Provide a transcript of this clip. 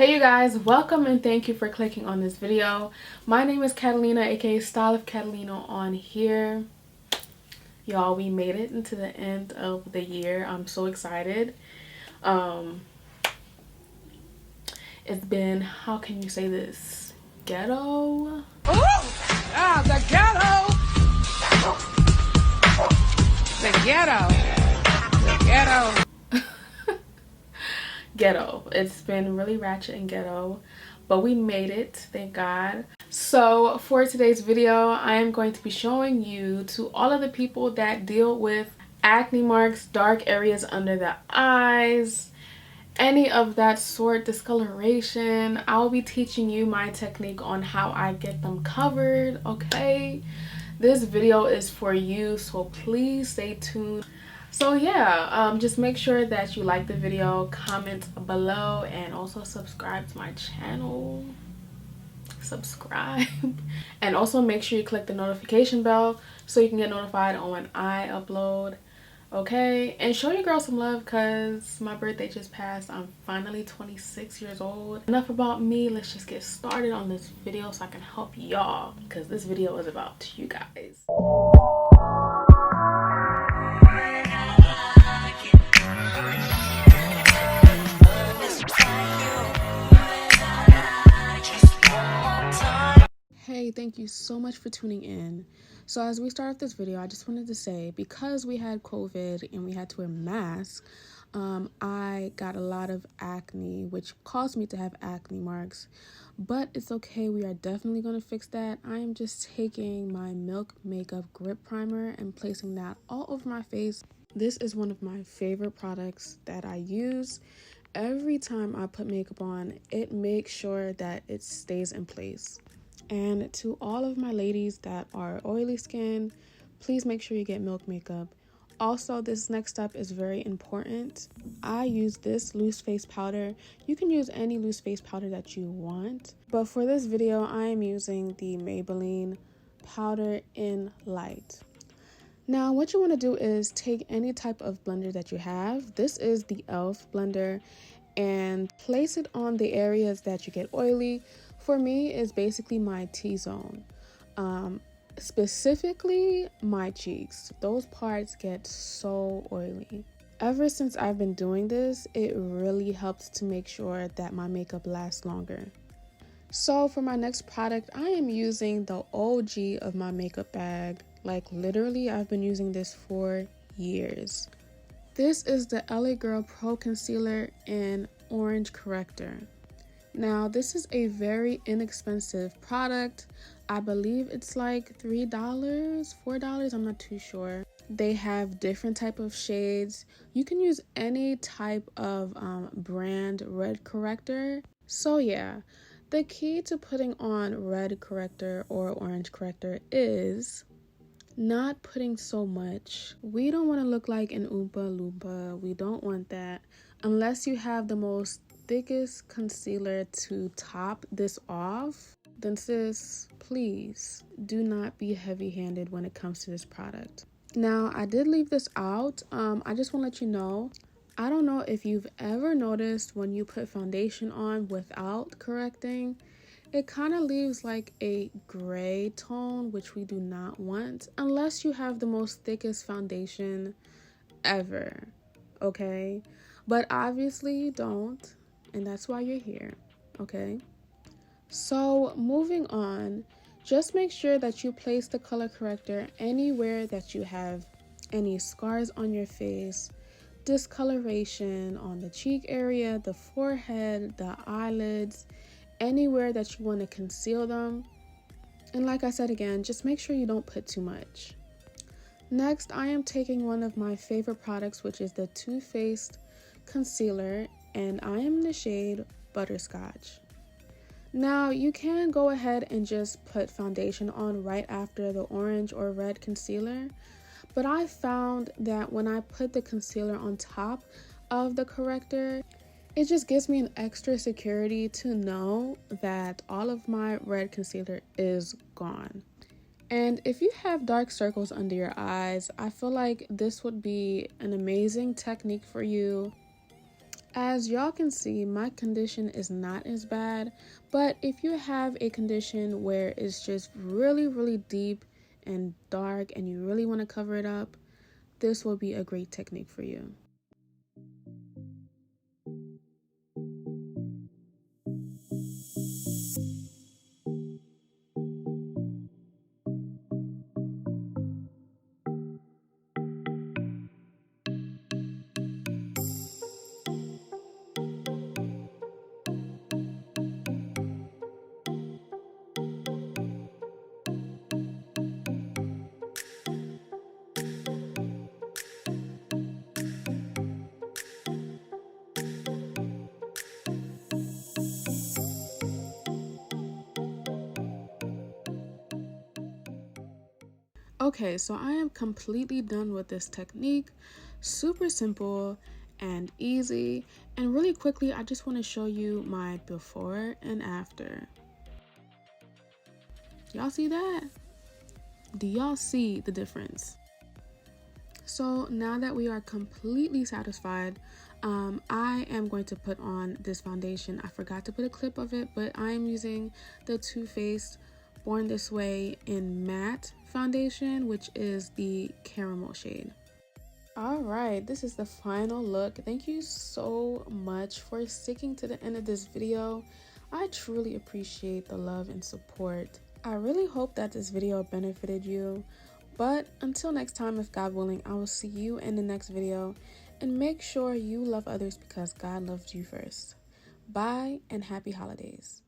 Hey you guys, welcome and thank you for clicking on this video. My name is Catalina, aka Style of Catalina on here. Y'all, we made it into the end of the year. I'm so excited. It's been, how can you say this, ghetto? The ghetto! The ghetto! The ghetto! Ghetto. It's been really ratchet and ghetto, but we made it, thank God. So for today's video, I am going to be showing you to all of the people that deal with acne marks, dark areas under the eyes, any of that sort, discoloration. I'll be teaching you my technique on how I get them covered, okay? This video is for you, so please stay tuned. So yeah, just make sure that you like the video, comment below, and also subscribe to my channel. Subscribe. And also make sure you click the notification bell so you can get notified on when I upload. Okay, and show your girl some love because my birthday just passed. I'm finally 26 years old. Enough about me, let's just get started on this video so I can help y'all, because this video is about you guys. Hey, thank you so much for tuning in. So as we start this video, I just wanted to say, because we had COVID and we had to wear masks, I got a lot of acne, which caused me to have acne marks. But it's okay, we are definitely going to fix that. I am just taking my Milk Makeup Grip Primer and placing that all over my face. This is one of my favorite products that I use. Every time I put makeup on, it makes sure that it stays in place. And to all of my ladies that are oily skin, please make sure you get Milk Makeup. Also, this next step is very important. I use this loose face powder. You can use any loose face powder that you want, but for this video, I am using the Maybelline Powder in Light. Now, what you want to do is take any type of blender that you have. This is the e.l.f. blender, and place it on the areas that you get oily. For me, is basically my T-zone, specifically my cheeks. Those parts get so oily. Ever since I've been doing this, it really helps to make sure that my makeup lasts longer. So for my next product, I am using the OG of my makeup bag. Like literally, I've been using this for years. This is the LA Girl Pro Concealer in Orange Corrector. Now, this is a very inexpensive product. I believe it's like $3, $4, I'm not too sure. They have different type of shades. You can use any type of brand red corrector. So yeah, the key to putting on red corrector or orange corrector is not putting so much. We don't want to look like an Oompa Loompa. We don't want that. Unless you have the most thickest concealer to top this off, then sis, please do not be heavy-handed when it comes to this product. Now, I did leave this out. I just want to let you know, I don't know if you've ever noticed when you put foundation on without correcting, it kind of leaves like a gray tone, which we do not want unless you have the most thickest foundation ever, okay? But obviously you don't, and that's why you're here, okay? So moving on, just make sure that you place the color corrector anywhere that you have any scars on your face, discoloration on the cheek area, the forehead, the eyelids, anywhere that you want to conceal them. And like I said again, just make sure you don't put too much. Next, I am taking one of my favorite products, which is the Toofaced concealer, and I am in the shade Butterscotch. Now, you can go ahead and just put foundation on right after the orange or red concealer, but I found that when I put the concealer on top of the corrector, it just gives me an extra security to know that all of my red concealer is gone. And if you have dark circles under your eyes, I feel like this would be an amazing technique for you. As y'all can see, my condition is not as bad, but if you have a condition where it's just really, really deep and dark and you really want to cover it up, this will be a great technique for you. Okay, so I am completely done with this technique. Super simple and easy. And really quickly, I just want to show you my before and after. Y'all see that? Do y'all see the difference? So now that we are completely satisfied, I am going to put on this foundation. I forgot to put a clip of it, but I am using the Too Faced Born This Way in Matte foundation, which is the caramel shade. All right, this is the final look. Thank you so much for sticking to the end of this video. I truly appreciate the love and support. I really hope that this video benefited you. But until next time, if God willing, I will see you in the next video. And make sure you love others because God loved you first. Bye and happy holidays.